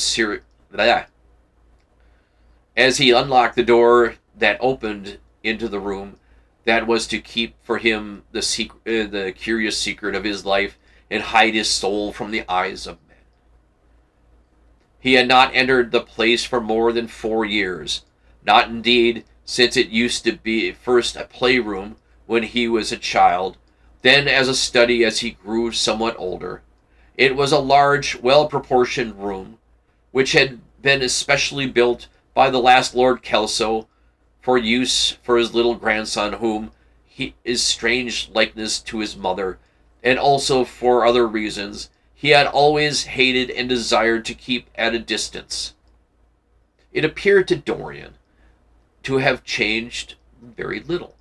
As he unlocked the door that opened into the room that was to keep for him the curious secret of his life and hide his soul from the eyes of men. He had not entered the place for more than 4 years, not indeed since it used to be first a playroom when he was a child, then as a study as he grew somewhat older. It was a large, well-proportioned room, which had been especially built by the last Lord Kelso for use for his little grandson, whom his strange likeness to his mother, and also for other reasons, he had always hated and desired to keep at a distance. It appeared to Dorian to have changed very little.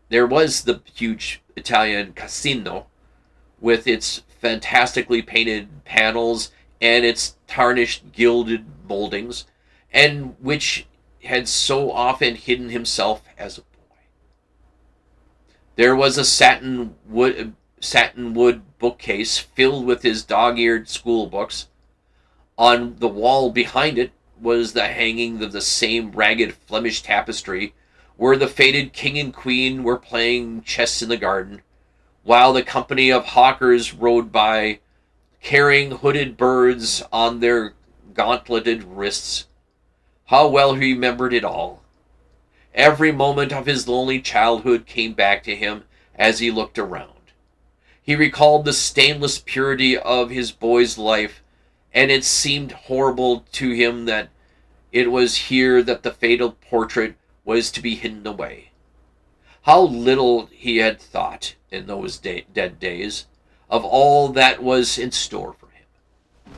There was the huge Italian casino, with its fantastically painted panels and its tarnished gilded moldings, and which had so often hidden himself as a boy. There was a satin wood bookcase filled with his dog-eared school books. On the wall behind it was the hanging of the same ragged Flemish tapestry where the faded king and queen were playing chess in the garden, while the company of hawkers rode by, carrying hooded birds on their gauntleted wrists. How well he remembered it all. Every moment of his lonely childhood came back to him as he looked around. He recalled the stainless purity of his boy's life, and it seemed horrible to him that it was here that the fatal portrait was to be hidden away. How little he had thought, in those dead days, of all that was in store for him.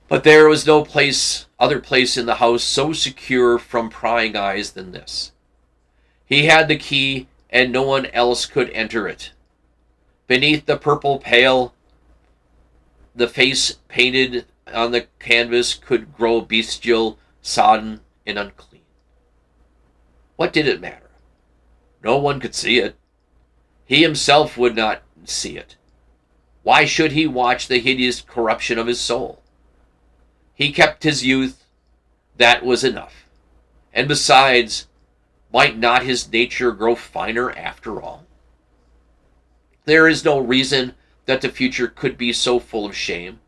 But there was no other place in the house so secure from prying eyes than this. He had the key, and no one else could enter it. Beneath the purple pale, the face painted on the canvas could grow bestial, sodden, and unclean. What did it matter? No one could see it. He himself would not see it. Why should he watch the hideous corruption of his soul? He kept his youth. That was enough. And besides, might not his nature grow finer after all? There is no reason that the future could be so full of shame.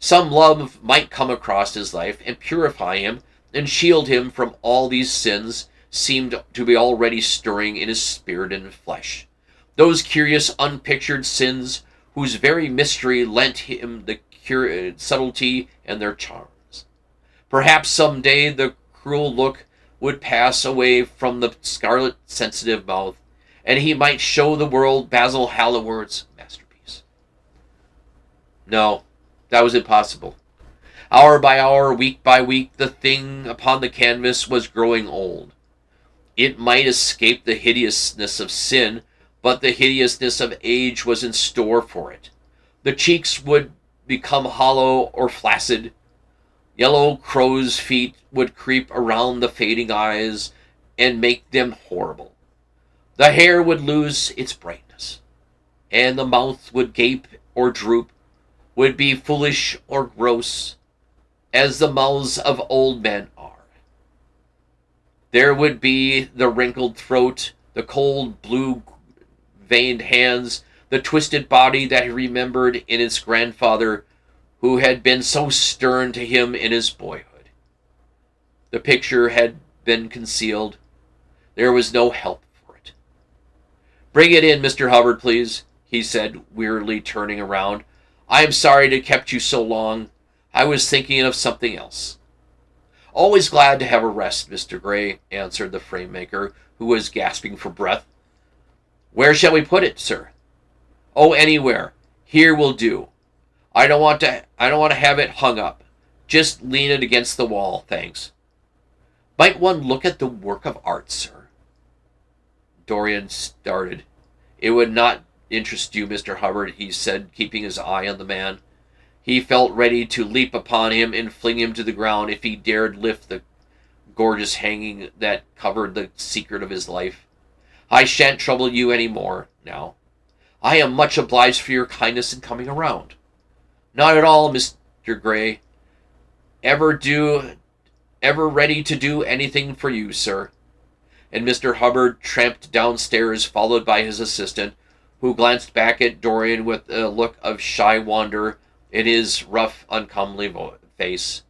Some love might come across his life and purify him and shield him from all these sins seemed to be already stirring in his spirit and flesh. Those curious, unpictured sins whose very mystery lent him the subtlety and their charms. Perhaps some day the cruel look would pass away from the scarlet sensitive mouth, and he might show the world Basil Hallward's masterpiece. No, that was impossible. Hour by hour, week by week, the thing upon the canvas was growing old. It might escape the hideousness of sin, but the hideousness of age was in store for it. The cheeks would become hollow or flaccid. Yellow crow's feet would creep around the fading eyes and make them horrible. The hair would lose its brightness, and the mouth would gape or droop, would be foolish or gross, as the mouths of old men are. There would be the wrinkled throat, the cold blue-veined hands, the twisted body that he remembered in its grandfather, who had been so stern to him in his boyhood. The picture had been concealed. There was no help for it. "Bring it in, Mr. Hubbard, please," he said, wearily turning around. "I am sorry to have kept you so long. I was thinking of something else." "Always glad to have a rest, Mr. Gray," answered the frame-maker, who was gasping for breath. "Where shall we put it, sir?" "Oh, anywhere. Here will do. I don't want to have it hung up. Just lean it against the wall, thanks." "Might one look at the work of art, sir?" Dorian started. "It would not interest you, Mr. Hubbard," he said, keeping his eye on the man. He felt ready to leap upon him and fling him to the ground if he dared lift the gorgeous hanging that covered the secret of his life. "I shan't trouble you any more now. I am much obliged for your kindness in coming around." "Not at all, Mr. Gray. Ever ready to do anything for you, sir." And Mr. Hubbard tramped downstairs, followed by his assistant, who glanced back at Dorian with a look of shy wonder in his rough, uncomely face.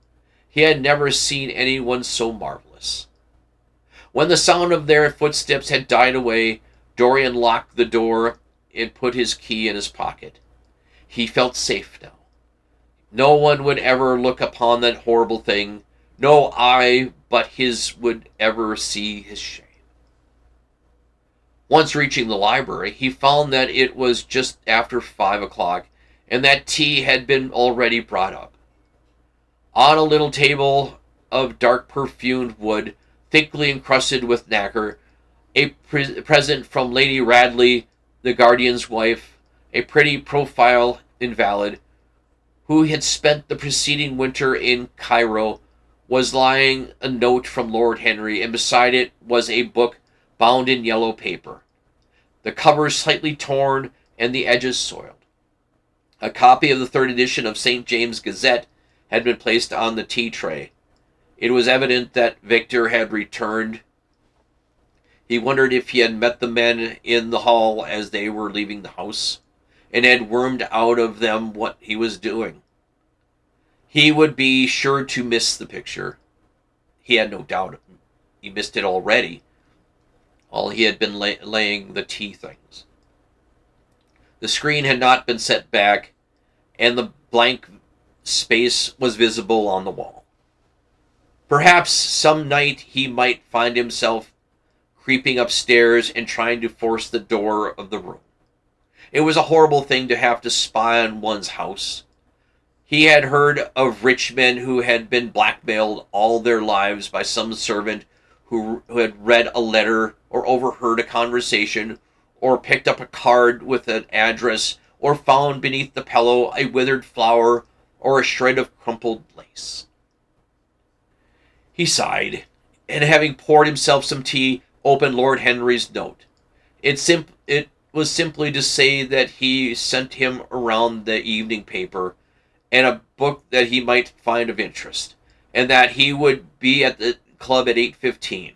He had never seen anyone so marvelous. When the sound of their footsteps had died away, Dorian locked the door and put his key in his pocket. He felt safe now. No one would ever look upon that horrible thing. No eye but his would ever see his shame. Once reaching the library, he found that it was just after 5 o'clock, and that tea had been already brought up. On a little table of dark perfumed wood, thickly encrusted with nacre, a present from Lady Radley, the guardian's wife, a pretty profile invalid, who had spent the preceding winter in Cairo, was lying a note from Lord Henry, and beside it was a book bound in yellow paper, the cover slightly torn and the edges soiled. A copy of the third edition of St. James' Gazette had been placed on the tea tray. It was evident that Victor had returned. He wondered if he had met the men in the hall as they were leaving the house, and had wormed out of them what he was doing. He would be sure to miss the picture. He had no doubt he missed it already, while he had been laying the tea things. The screen had not been set back, and the blank space was visible on the wall. Perhaps some night he might find himself creeping upstairs and trying to force the door of the room. It was a horrible thing to have to spy on one's house. He had heard of rich men who had been blackmailed all their lives by some servant who had read a letter or overheard a conversation or picked up a card with an address or found beneath the pillow a withered flower or a shred of crumpled lace. He sighed, and having poured himself some tea, opened Lord Henry's note. It was simply to say that he sent him around the evening paper and a book that he might find of interest, and that he would be at the club at 8:15.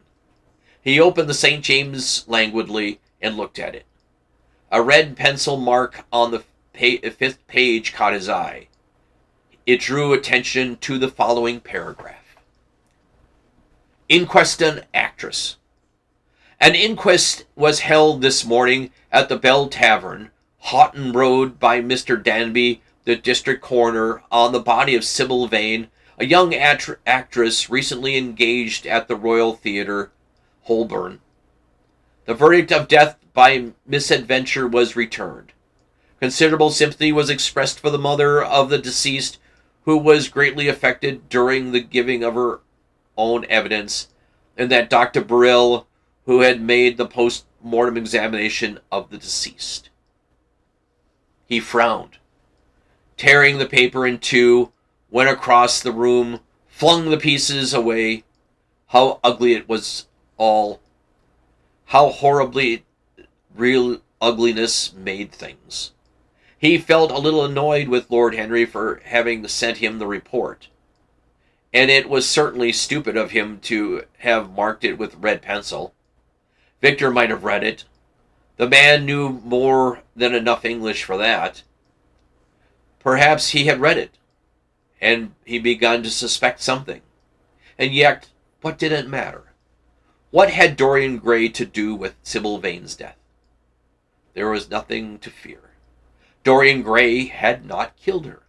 He opened the St. James languidly and looked at it. A red pencil mark on the fifth page caught his eye. It drew attention to the following paragraph. Inquest on actress. An inquest was held this morning at the Bell Tavern, Houghton Road, by Mr. Danby, the district coroner, on the body of Sybil Vane, a young actress recently engaged at the Royal Theatre, Holborn. The verdict of death by misadventure was returned. Considerable sympathy was expressed for the mother of the deceased, who was greatly affected during the giving of her own evidence, and that Dr. Burrill, who had made the post-mortem examination of the deceased. He frowned, tearing the paper in two, went across the room, flung the pieces away. How ugly it was all. How horribly real ugliness made things. He felt a little annoyed with Lord Henry for having sent him the report. And it was certainly stupid of him to have marked it with red pencil. Victor might have read it. The man knew more than enough English for that. Perhaps he had read it, and he begun to suspect something. And yet, what did it matter? What had Dorian Gray to do with Sybil Vane's death? There was nothing to fear. Dorian Gray had not killed her.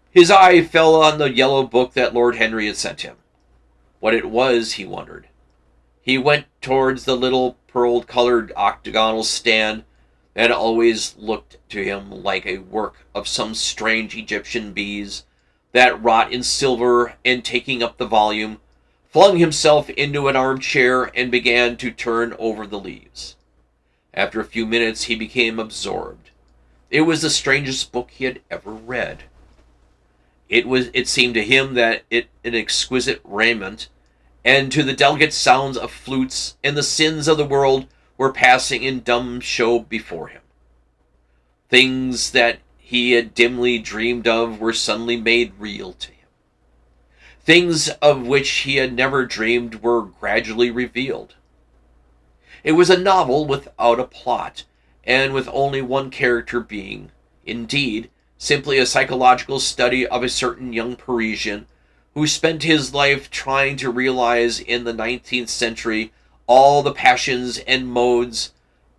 His eye fell on the yellow book that Lord Henry had sent him. What it was, he wondered. He went towards the little pearl-colored octagonal stand that always looked to him like a work of some strange Egyptian bees that wrought in silver, and taking up the volume, flung himself into an armchair and began to turn over the leaves. After a few minutes he became absorbed. It was the strangest book he had ever read. It seemed to him that an exquisite raiment, and to the delicate sounds of flutes, and the sins of the world were passing in dumb show before him. Things that he had dimly dreamed of were suddenly made real to him. Things of which he had never dreamed were gradually revealed. It was a novel without a plot, and with only one character being, indeed, simply a psychological study of a certain young Parisian who spent his life trying to realize in the 19th century all the passions and modes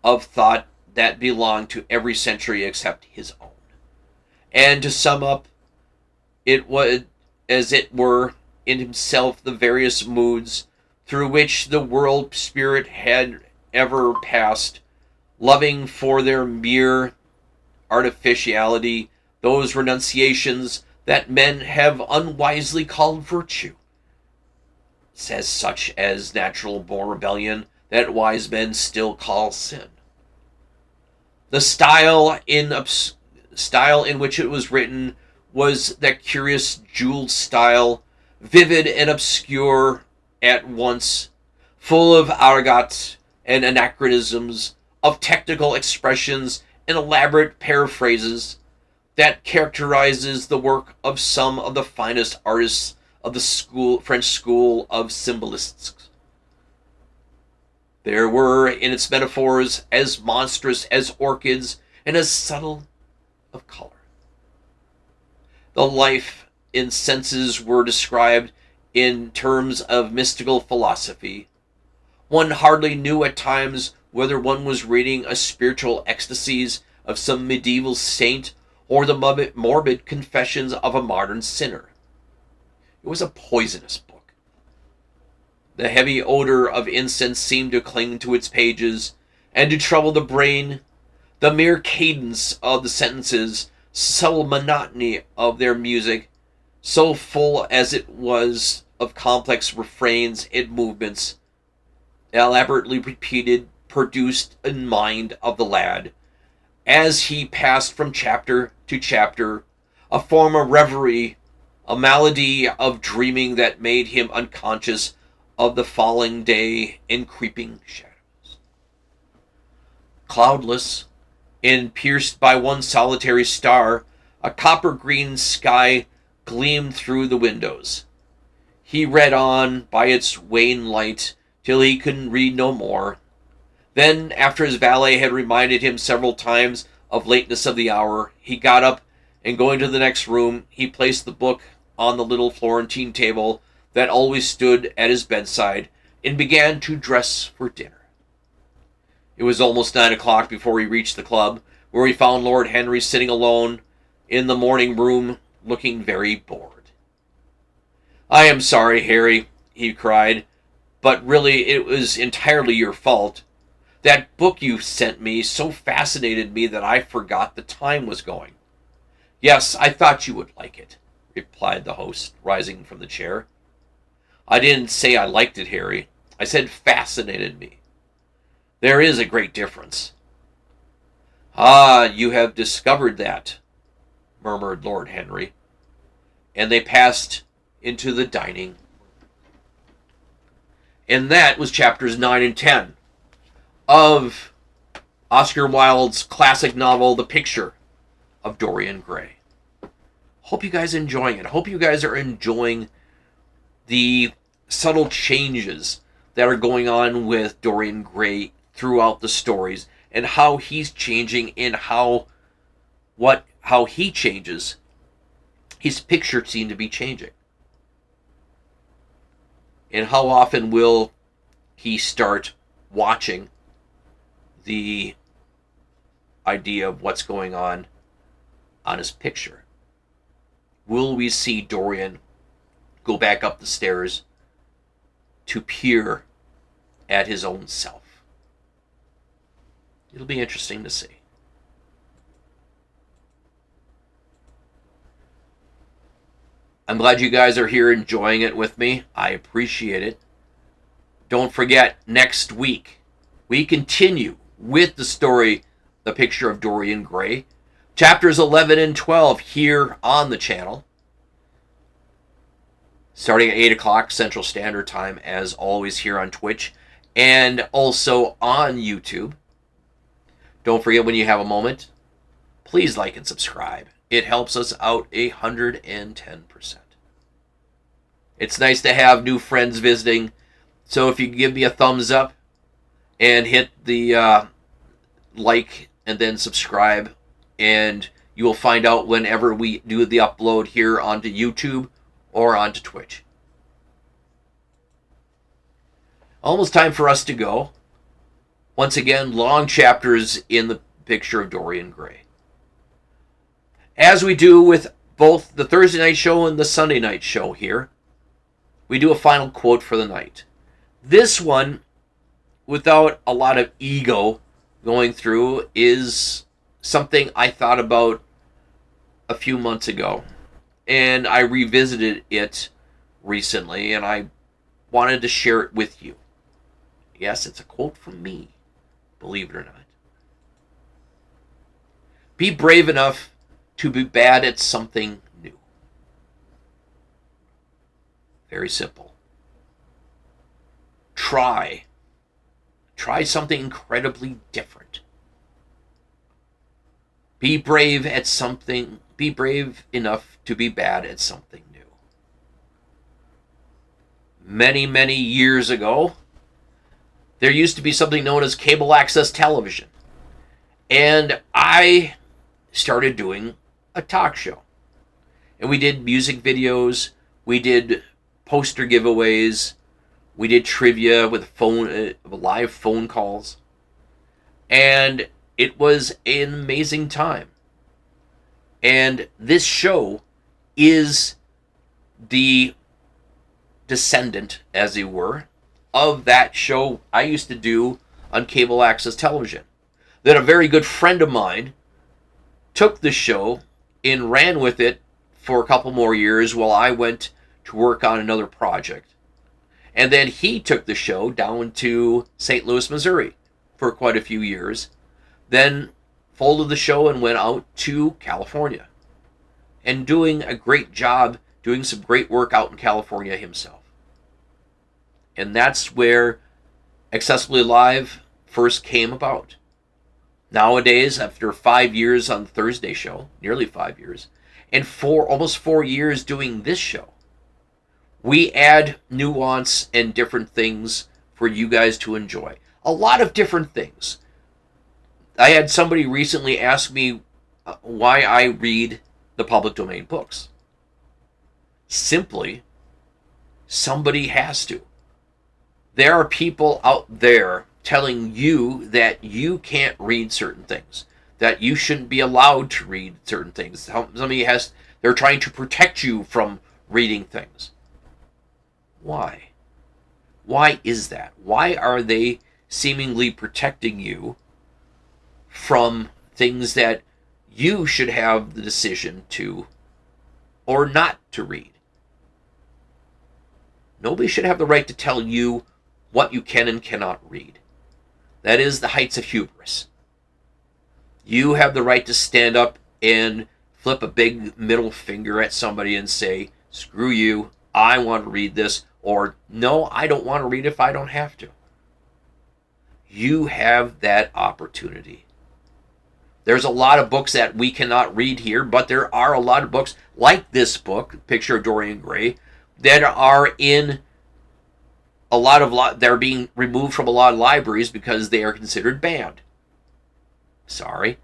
of thought that belonged to every century except his own. And to sum up, it was, as it were, in himself the various moods through which the world spirit had ever passed, loving for their mere artificiality those renunciations that men have unwisely called virtue, says such as natural-born rebellion that wise men still call sin. The style in which it was written was that curious jeweled style vivid and obscure at once, full of argot and anachronisms, of technical expressions and elaborate paraphrases that characterizes the work of some of the finest artists of the French school of symbolists. There were in its metaphors as monstrous as orchids and as subtle of color. The life in senses were described in terms of mystical philosophy. One hardly knew at times whether one was reading a spiritual ecstasies of some medieval saint or the morbid confessions of a modern sinner. It was a poisonous book. The heavy odor of incense seemed to cling to its pages and to trouble the brain. The mere cadence of the sentences, subtle monotony of their music, so full as it was of complex refrains and movements, elaborately repeated, produced in mind of the lad, as he passed from chapter to chapter, a form of reverie, a malady of dreaming that made him unconscious of the falling day and creeping shadows. Cloudless, and pierced by one solitary star, a copper-green sky gleamed through the windows. He read on by its wan light till he could read no more. Then, after his valet had reminded him several times of lateness of the hour, he got up, and going to the next room, he placed the book on the little Florentine table that always stood at his bedside, and began to dress for dinner. It was almost 9 o'clock before he reached the club, where he found Lord Henry sitting alone in the morning room, looking very bored. "I am sorry, Harry," he cried, "but really it was entirely your fault. That book you sent me so fascinated me that I forgot the time was going." "Yes, I thought you would like it," replied the host, rising from the chair. "I didn't say I liked it, Harry. I said fascinated me. There is a great difference." "Ah, you have discovered that," murmured Lord Henry, and they passed into the dining room. And that was chapters 9 and 10 of Oscar Wilde's classic novel, The Picture of Dorian Gray. Hope you guys are enjoying it. Hope you guys are enjoying the subtle changes that are going on with Dorian Gray throughout the stories, and how he's changing, and how he changes. His picture seemed to be changing. And how often will he start watching the idea of what's going on his picture? Will we see Dorian go back up the stairs to peer at his own self? It'll be interesting to see. I'm glad you guys are here enjoying it with me. I appreciate it. Don't forget, next week, we continue with the story, The Picture of Dorian Gray, chapters 11 and 12 here on the channel, starting at 8 o'clock Central Standard Time, as always, here on Twitch, and also on YouTube. Don't forget, when you have a moment, please like and subscribe. It helps us out 110%. It's nice to have new friends visiting, so if you give me a thumbs up and hit the like and then subscribe, and you will find out whenever we do the upload here onto YouTube or onto Twitch. Almost time for us to go. Once again, long chapters in The Picture of Dorian Gray. As we do with both the Thursday night show and the Sunday night show here, we do a final quote for the night. This one, without a lot of ego going through, is something I thought about a few months ago, and I revisited it recently, and I wanted to share it with you. Yes, it's a quote from me, believe it or not. Be brave enough to be bad at something new. Very simple. Try something incredibly different. Be brave at something. Be brave enough to be bad at something new. Many, many years ago, there used to be something known as cable access television. And I started doing a talk show. And we did music videos, we did poster giveaways, we did trivia with live phone calls. And it was an amazing time. And this show is the descendant, as it were, of that show I used to do on cable access television. Then a very good friend of mine took the show and ran with it for a couple more years while I went to work on another project. And then he took the show down to St. Louis, Missouri for quite a few years. Then folded the show and went out to California. And doing a great job, doing some great work out in California himself. And that's where Accessibly Live first came about. Nowadays, after 5 years on the Thursday show, nearly 5 years, and almost 4 years doing this show, we add nuance and different things for you guys to enjoy. A lot of different things. I had somebody recently ask me why I read the public domain books. Simply, somebody has to. There are people out there telling you that you can't read certain things, that you shouldn't be allowed to read certain things. They're trying to protect you from reading things. Why? Why is that? Why are they seemingly protecting you from things that you should have the decision to or not to read? Nobody should have the right to tell you what you can and cannot read. That is the heights of hubris. You have the right to stand up and flip a big middle finger at somebody and say, screw you, I want to read this, or no, I don't want to read if I don't have to. You have that opportunity. There's a lot of books that we cannot read here, but there are a lot of books like this book, Picture of Dorian Gray, that are in they're being removed from a lot of libraries because they are considered banned. Sorry.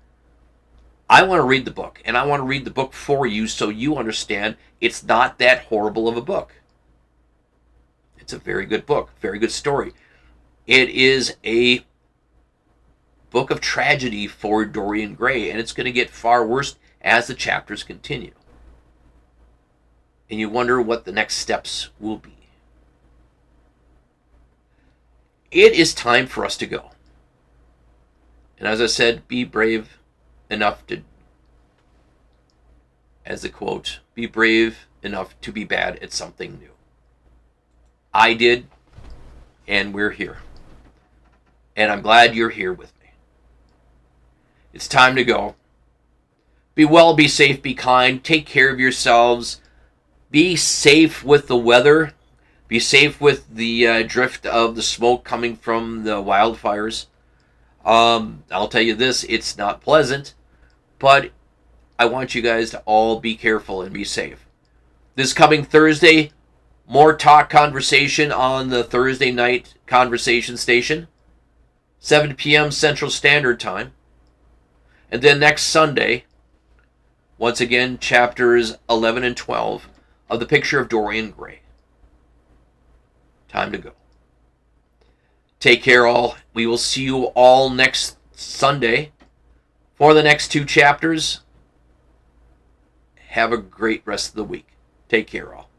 I want to read the book, and I want to read the book for you so you understand it's not that horrible of a book. It's a very good book, very good story. It is a book of tragedy for Dorian Gray, and it's going to get far worse as the chapters continue. And you wonder what the next steps will be. It is time for us to go. And as I said, be brave enough to, as the quote, be brave enough to be bad at something new. I did, and we're here. And I'm glad you're here with me. It's time to go. Be well, be safe, be kind. Take care of yourselves. Be safe with the weather. Be safe with the drift of the smoke coming from the wildfires. I'll tell you this, it's not pleasant, but I want you guys to all be careful and be safe. This coming Thursday, more talk conversation on the Thursday night conversation station, 7 p.m. Central Standard Time. And then next Sunday, once again, chapters 11 and 12 of The Picture of Dorian Gray. Time to go. Take care, all. We will see you all next Sunday for the next 2 chapters. Have a great rest of the week. Take care, all.